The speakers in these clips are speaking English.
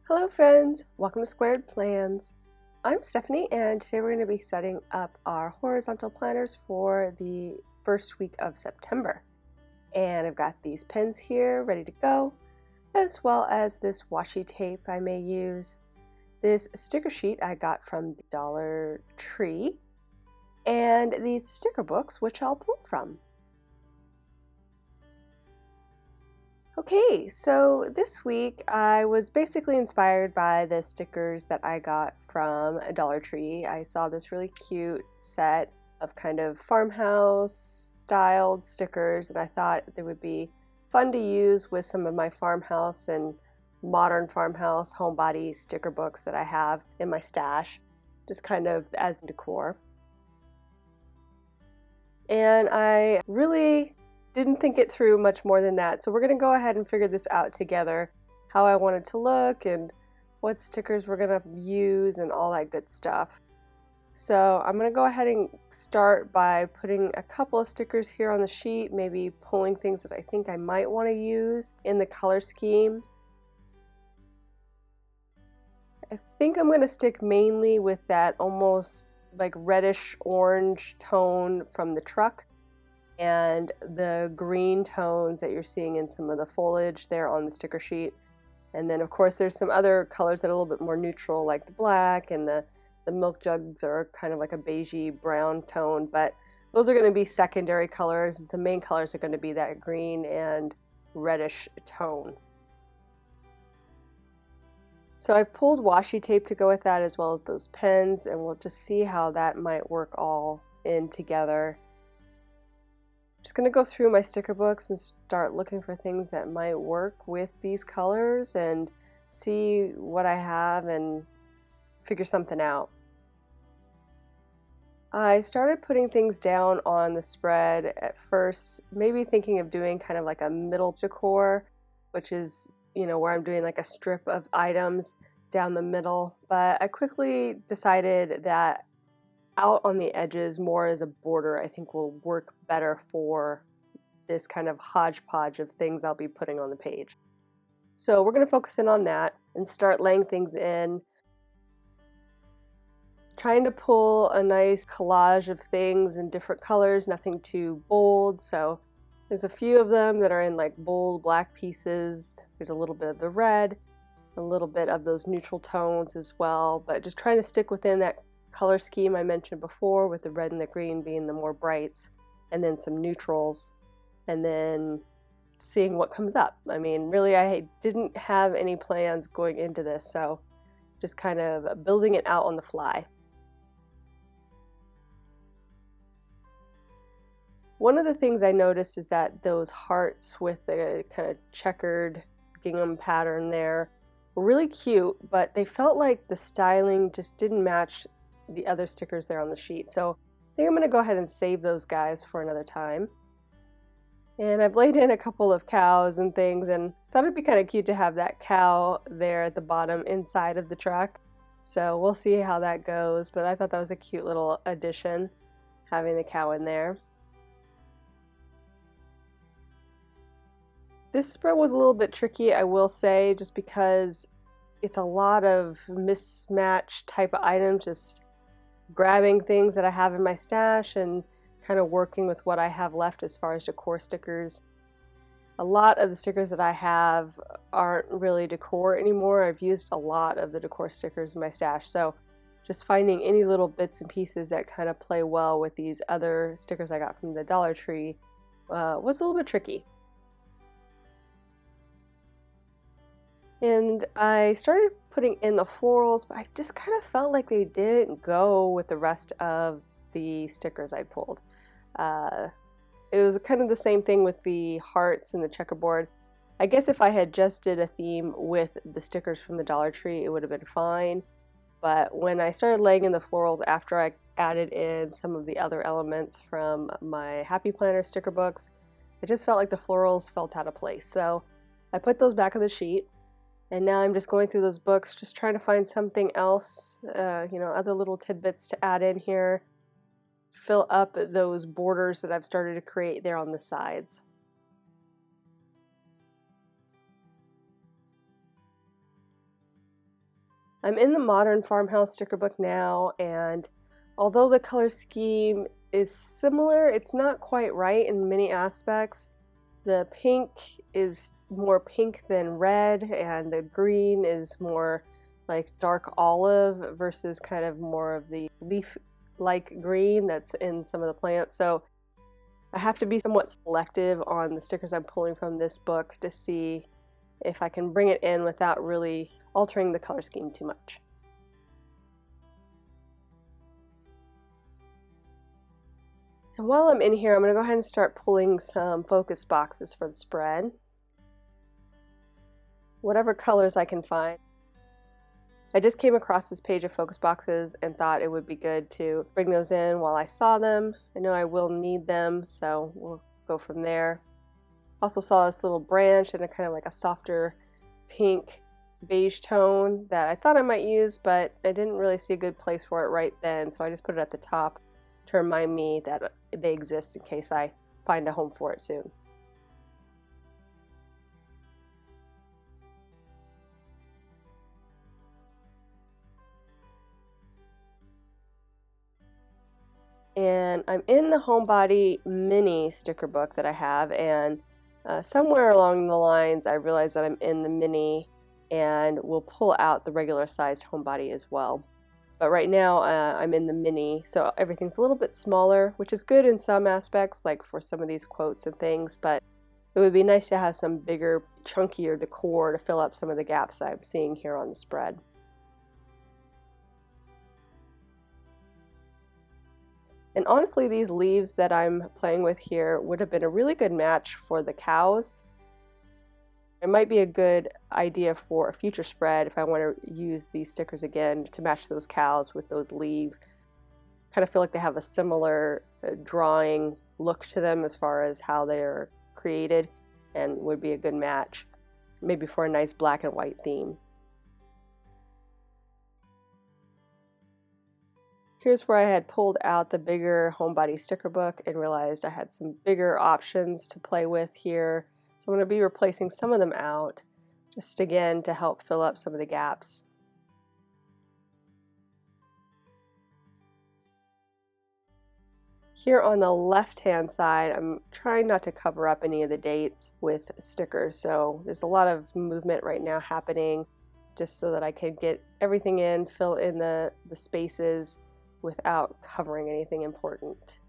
Hello friends, welcome to Squared Plans. I'm Stephanie and today we're going to be setting up our horizontal planners for the first week of September. And I've got these pens here ready to go, as well as this washi tape I may use, this sticker sheet I got from the Dollar Tree, and these sticker books which I'll pull from. Okay, so this week I was basically inspired by the stickers that I got from a Dollar Tree. I saw this really cute set of kind of farmhouse styled stickers, and I thought they would be fun to use with some of my farmhouse and modern farmhouse homebody sticker books that I have in my stash, just kind of as decor. And I really didn't think it through much more than that, so we're going to go ahead and figure this out together, how I want it to look and what stickers we're going to use and all that good stuff. So I'm going to go ahead and start by putting a couple of stickers here on the sheet, maybe pulling things that I think I might want to use in the color scheme. I think I'm going to stick mainly with that almost like reddish orange tone from the truck and the green tones that you're seeing in some of the foliage there on the sticker sheet. And then of course there's some other colors that are a little bit more neutral, like the black, and the milk jugs are kind of like a beigey brown tone, but those are going to be secondary colors. The main colors are going to be that green and reddish tone. So I've pulled washi tape to go with that, as well as those pens, and we'll just see how that might work all in together. Just going to go through my sticker books and start looking for things that might work with these colors and see what I have and figure something out. I started putting things down on the spread at first, maybe thinking of doing kind of like a middle decor, which is, where I'm doing like a strip of items down the middle, but I quickly decided that out on the edges more as a border I think will work better for this kind of hodgepodge of things I'll be putting on the page. So we're going to focus in on that and start laying things in, trying to pull a nice collage of things in different colors, nothing too bold. So there's a few of them that are in like bold black pieces. There's a little bit of the red, a little bit of those neutral tones as well, but just trying to stick within that color scheme I mentioned before, with the red and the green being the more brights, and then some neutrals, and then seeing what comes up. I mean, really, I didn't have any plans going into this, so just kind of building it out on the fly. One of the things I noticed is that those hearts with the kind of checkered gingham pattern there were really cute, but they felt like the styling just didn't match the other stickers there on the sheet. So I think I'm going to go ahead and save those guys for another time. And I've laid in a couple of cows and things, and thought it'd be kind of cute to have that cow there at the bottom inside of the truck. So we'll see how that goes, but I thought that was a cute little addition, having the cow in there. This spread was a little bit tricky, I will say, just because it's a lot of mismatch type of items, just grabbing things that I have in my stash and kind of working with what I have left as far as decor stickers. A lot of the stickers that I have aren't really decor anymore. I've used a lot of the decor stickers in my stash, so just finding any little bits and pieces that kind of play well with these other stickers I got from the Dollar Tree was a little bit tricky. And I started putting in the florals, but I just kind of felt like they didn't go with the rest of the stickers I pulled. It was kind of the same thing with the hearts and the checkerboard. I guess if I had just did a theme with the stickers from the Dollar Tree, it would have been fine. But when I started laying in the florals after I added in some of the other elements from my Happy Planner sticker books, I just felt like the florals felt out of place. So I put those back on the sheet. And now I'm just going through those books, just trying to find something else, other little tidbits to add in here, fill up those borders that I've started to create there on the sides. I'm in the modern Farmhouse sticker book now, and although the color scheme is similar, it's not quite right in many aspects. The pink is more pink than red, and the green is more like dark olive versus kind of more of the leaf-like green that's in some of the plants. So I have to be somewhat selective on the stickers I'm pulling from this book to see if I can bring it in without really altering the color scheme too much. And while I'm in here, I'm going to go ahead and start pulling some focus boxes for the spread. Whatever colors I can find. I just came across this page of focus boxes and thought it would be good to bring those in while I saw them. I know I will need them, so we'll go from there. Also saw this little branch in a kind of like a softer pink beige tone that I thought I might use, but I didn't really see a good place for it right then, so I just put it at the top to remind me that they exist in case I find a home for it soon. And I'm in the Homebody mini sticker book that I have, and somewhere along the lines I realized that I'm in the mini and will pull out the regular sized Homebody as well. But right now I'm in the mini, so everything's a little bit smaller, which is good in some aspects, like for some of these quotes and things, but it would be nice to have some bigger, chunkier decor to fill up some of the gaps that I'm seeing here on the spread. And honestly, these leaves that I'm playing with here would have been a really good match for the cows. It might be a good idea for a future spread if I want to use these stickers again to match those cows with those leaves. Kind of feel like they have a similar drawing look to them as far as how they're created, and would be a good match, maybe for a nice black and white theme. Here's where I had pulled out the bigger Homebody sticker book and realized I had some bigger options to play with here. So I'm going to be replacing some of them out, just again to help fill up some of the gaps. Here on the left-hand side, I'm trying not to cover up any of the dates with stickers, so there's a lot of movement right now happening just so that I can get everything in, fill in the spaces without covering anything important.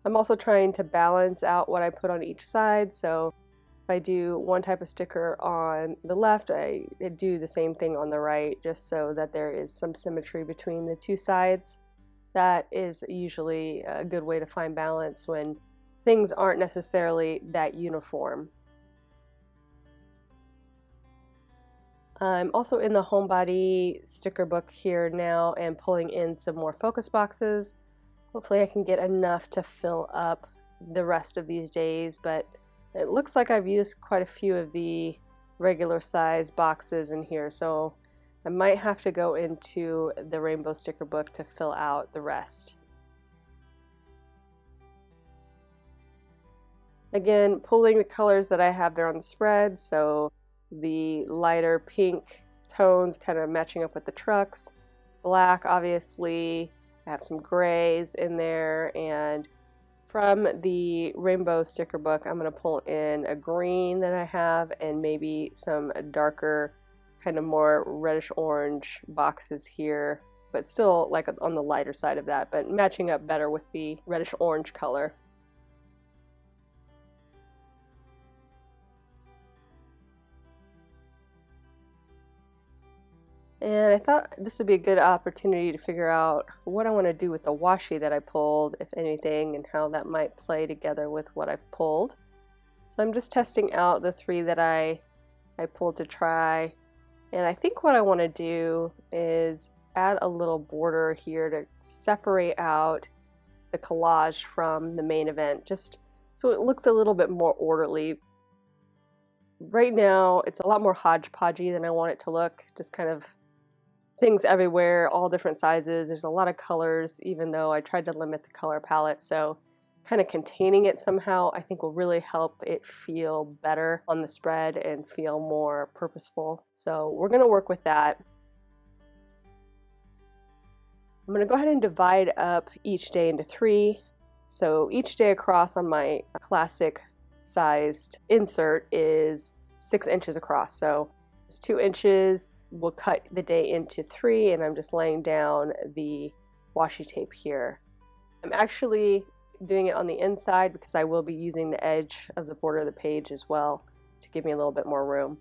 I'm also trying to balance out what I put on each side, so if I do one type of sticker on the left, I do the same thing on the right, just so that there is some symmetry between the two sides. That is usually a good way to find balance when things aren't necessarily that uniform. I'm also in the Homebody sticker book here now and pulling in some more focus boxes. Hopefully I can get enough to fill up the rest of these days, but it looks like I've used quite a few of the regular size boxes in here, so I might have to go into the rainbow sticker book to fill out the rest. Again, pulling the colors that I have there on the spread, so the lighter pink tones kind of matching up with the trucks, black obviously, I have some grays in there, and from the rainbow sticker book I'm going to pull in a green that I have and maybe some darker kind of more reddish orange boxes here, but still like on the lighter side of that, but matching up better with the reddish orange color. And I thought this would be a good opportunity to figure out what I want to do with the washi that I pulled, if anything, and how that might play together with what I've pulled. So I'm just testing out the three that I pulled to try. And I think what I want to do is add a little border here to separate out the collage from the main event, just so it looks a little bit more orderly. Right now, it's a lot more hodgepodgey than I want it to look, just kind of things everywhere, all different sizes. There's a lot of colors, even though I tried to limit the color palette. So kind of containing it somehow, I think will really help it feel better on the spread and feel more purposeful. So we're going to work with that. I'm going to go ahead and divide up each day into 3. So each day across on my classic sized insert is 6 inches across. So it's 2 inches. We'll cut the day into 3, and I'm just laying down the washi tape here. I'm actually doing it on the inside because I will be using the edge of the border of the page as well to give me a little bit more room.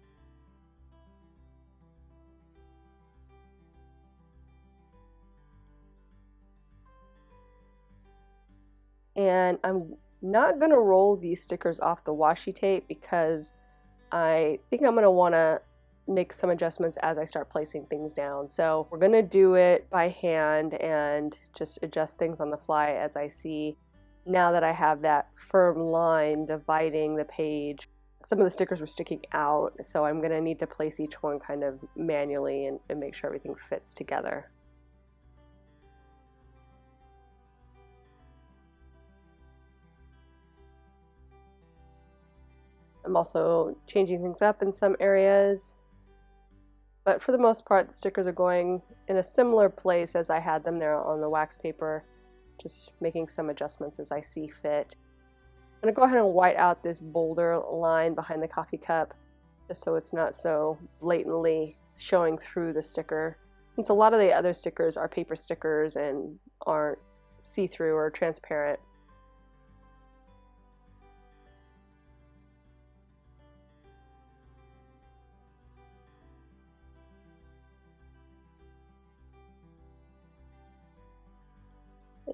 And I'm not going to roll these stickers off the washi tape because I think I'm going to want to make some adjustments as I start placing things down. So we're going to do it by hand and just adjust things on the fly as I see. Now that I have that firm line dividing the page, some of the stickers were sticking out, so I'm going to need to place each one kind of manually and make sure everything fits together. I'm also changing things up in some areas, but for the most part the stickers are going in a similar place as I had them there on the wax paper, just making some adjustments as I see fit. I'm going to go ahead and white out this boulder line behind the coffee cup just so it's not so blatantly showing through the sticker, since a lot of the other stickers are paper stickers and aren't see-through or transparent.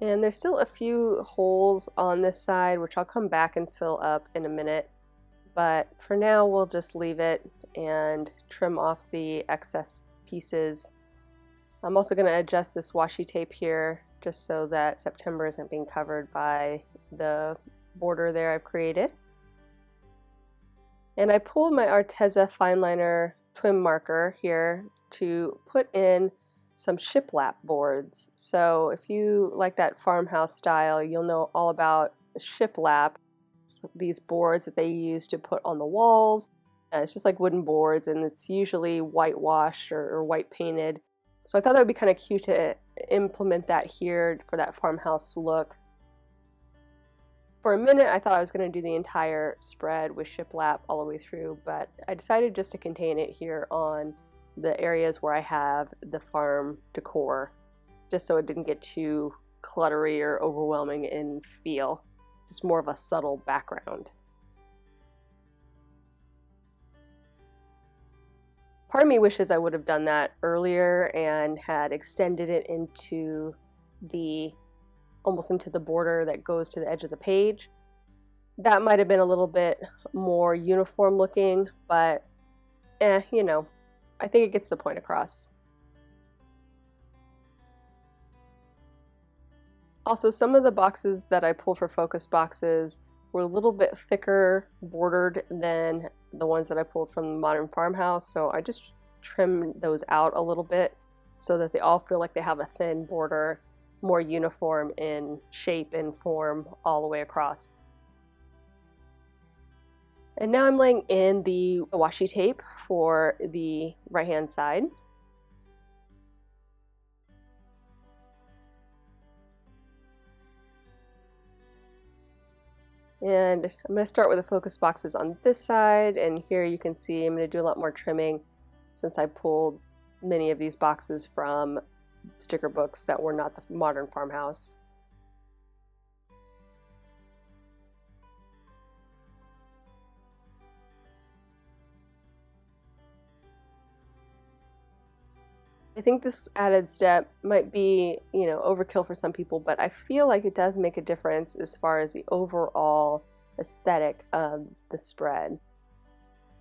And there's still a few holes on this side, which I'll come back and fill up in a minute. But for now, we'll just leave it and trim off the excess pieces. I'm also going to adjust this washi tape here just so that September isn't being covered by the border there I've created. And I pulled my Arteza Fineliner twin marker here to put in some shiplap boards. So if you like that farmhouse style, you'll know all about shiplap. It's these boards that they use to put on the walls. It's just like wooden boards, and it's usually whitewashed or white painted. So I thought that would be kind of cute to implement that here for that farmhouse look. For a minute I thought I was going to do the entire spread with shiplap all the way through, but I decided just to contain it here on the areas where I have the farm decor, just so it didn't get too cluttery or overwhelming in feel, just more of a subtle background. Part of me wishes I would have done that earlier and had extended it into almost into the border that goes to the edge of the page. That might have been a little bit more uniform looking, but you know, I think it gets the point across. Also, some of the boxes that I pulled for focus boxes were a little bit thicker bordered than the ones that I pulled from the Modern Farmhouse, so I just trimmed those out a little bit so that they all feel like they have a thin border, more uniform in shape and form all the way across. And now I'm laying in the washi tape for the right hand side. And I'm going to start with the focus boxes on this side, and here you can see I'm going to do a lot more trimming since I pulled many of these boxes from sticker books that were not the Modern Farmhouse. I think this added step might be, overkill for some people, but I feel like it does make a difference as far as the overall aesthetic of the spread.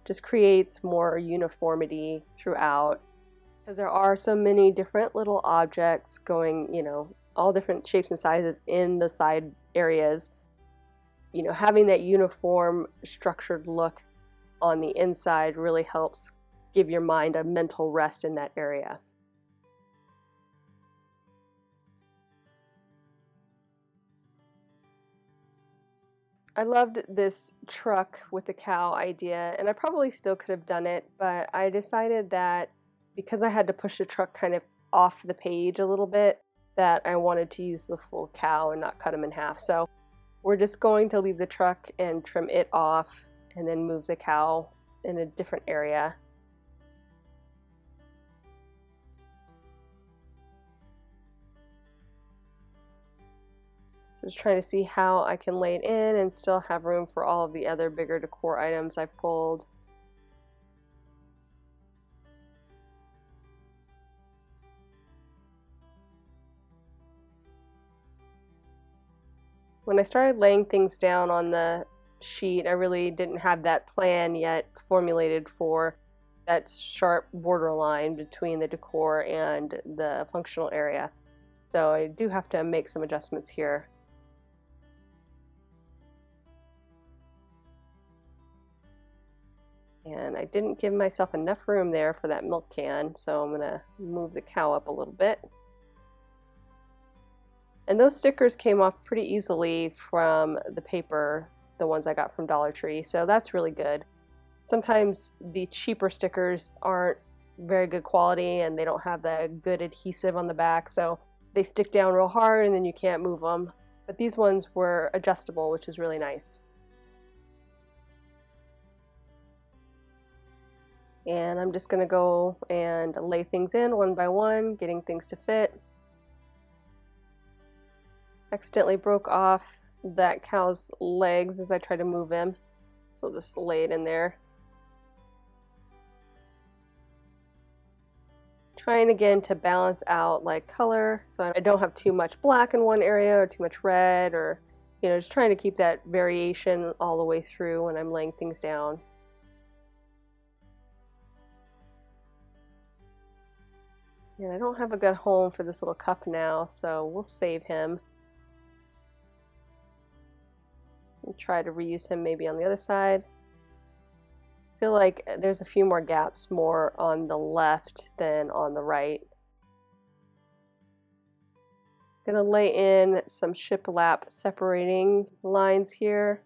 Just creates more uniformity throughout, because there are so many different little objects going, all different shapes and sizes in the side areas. Having that uniform structured look on the inside really helps give your mind a mental rest in that area. I loved this truck with the cow idea, and I probably still could have done it, but I decided that because I had to push the truck kind of off the page a little bit, that I wanted to use the full cow and not cut him in half. So we're just going to leave the truck and trim it off and then move the cow in a different area. So just trying to see how I can lay it in and still have room for all of the other bigger decor items I pulled. When I started laying things down on the sheet, I really didn't have that plan yet formulated for that sharp borderline between the decor and the functional area. So I do have to make some adjustments here. And I didn't give myself enough room there for that milk can, so I'm gonna move the cow up a little bit. And those stickers came off pretty easily from the paper, the ones I got from Dollar Tree, so that's really good. Sometimes the cheaper stickers aren't very good quality and they don't have the good adhesive on the back, so they stick down real hard and then you can't move them. But these ones were adjustable, which is really nice. And I'm just gonna go and lay things in one by one, getting things to fit. Accidentally broke off that cow's legs as I tried to move him, so I'll just lay it in there. Trying again to balance out like color so I don't have too much black in one area or too much red, or just trying to keep that variation all the way through when I'm laying things down. And I don't have a good home for this little cup now, so we'll save him. And try to reuse him maybe on the other side. I feel like there's a few more gaps more on the left than on the right. I'm gonna lay in some shiplap separating lines here.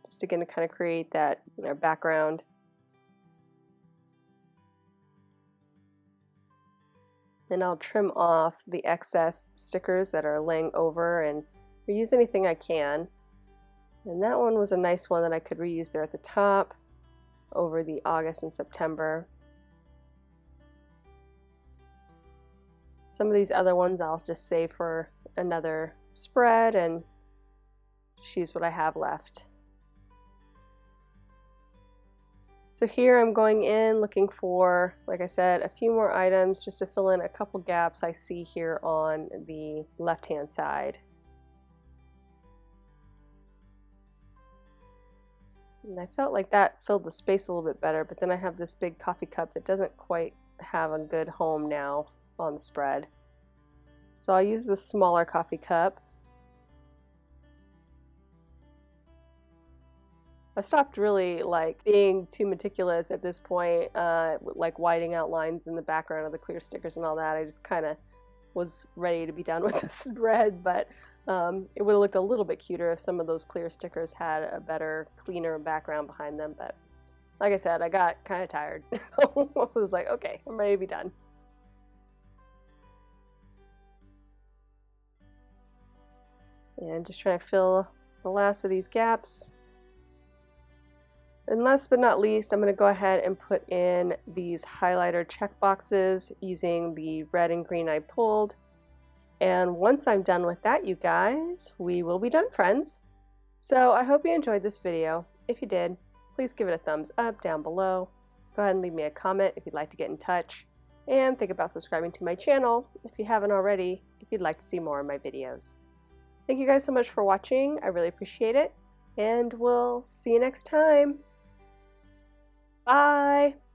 Just again to kind of create that background. Then I'll trim off the excess stickers that are laying over and reuse anything I can. And that one was a nice one that I could reuse there at the top over the August and September. Some of these other ones I'll just save for another spread and just use what I have left. So here I'm going in looking for, like I said, a few more items just to fill in a couple gaps I see here on the left-hand side. And I felt like that filled the space a little bit better, but then I have this big coffee cup that doesn't quite have a good home now on the spread. So I'll use the smaller coffee cup. I stopped really being too meticulous at this point, like whiting out lines in the background of the clear stickers and all that. I just kind of was ready to be done with the spread, but it would have looked a little bit cuter if some of those clear stickers had a better, cleaner background behind them. But like I said, I got kind of tired. I was like, okay, I'm ready to be done. And just trying to fill the last of these gaps. And last but not least, I'm going to go ahead and put in these highlighter check boxes using the red and green I pulled. And once I'm done with that, you guys, we will be done, friends. So I hope you enjoyed this video. If you did, please give it a thumbs up down below. Go ahead and leave me a comment if you'd like to get in touch. And think about subscribing to my channel if you haven't already, if you'd like to see more of my videos. Thank you guys so much for watching. I really appreciate it. And we'll see you next time. Bye!